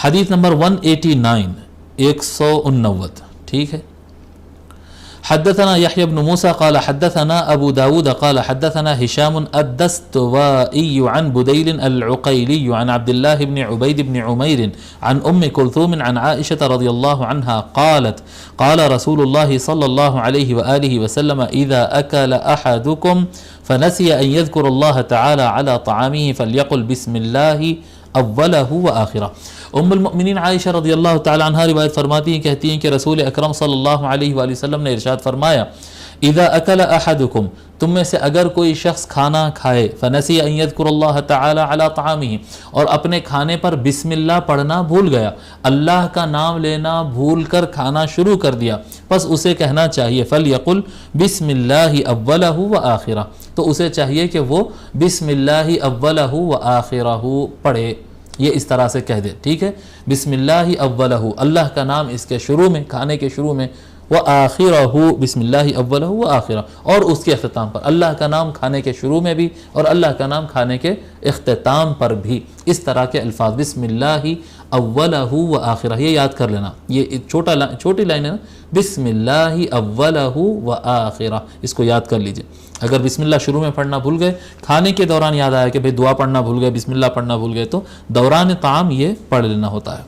حدیث نمبر 189 189 ٹھیک ہے. حدثنا يحيى بن موسى قال حدثنا أبو داود قال حدثنا هشام الدستوائي عن بديل العقيلي عن عبد الله بن عبيد بن عمير عن كلثوم عن عائشة رضي الله عنها قالت قال رسول الله صلى الله عليه وآله وسلم إذا أكل أحدكم فنسي أن يذكر الله تعالى على طعامه فليقل بسم الله اولہ و آخرہ. ام المؤمنین عائشہ رضی اللہ تعالی عنہ روایت فرماتی ہیں، کہتی ہیں کہ رسول اکرم صلی اللہ علیہ وآلہ وسلم نے ارشاد فرمایا اذا اکل احدکم، تم میں سے اگر کوئی شخص کھانا کھائے، فنسی ان یذکر اللہ تعالی علی طعامہ، اور اپنے کھانے پر بسم اللہ پڑھنا بھول گیا، اللہ کا نام لینا بھول کر کھانا شروع کر دیا، پس اسے کہنا چاہیے فلیقل بسم اللہ اولہ و آخرہ، تو اسے چاہیے کہ وہ بسم اللہ اولہ و آخرہ پڑھے، یہ اس طرح سے کہہ دے. ٹھیک ہے، بسم اللہ اولہ، اللہ کا نام اس کے شروع میں، کھانے کے شروع میں، وآخرہ، بسم اللہ اولہ وآخرہ، اور اس کے اختتام پر، اللہ کا نام کھانے کے شروع میں بھی اور اللہ کا نام کھانے کے اختتام پر بھی، اس طرح کے الفاظ بسم اللہ اولہ وآخرہ، یہ یاد کر لینا. یہ چھوٹی لائن ہے نا، بسم اللہ اولہ وآخرہ، اس کو یاد کر لیجئے. اگر بسم اللہ شروع میں پڑھنا بھول گئے، کھانے کے دوران یاد آیا کہ بھئی دعا پڑھنا بھول گئے، بسم اللہ پڑھنا بھول گئے، تو دوران طعام یہ پڑھ لینا ہوتا ہے.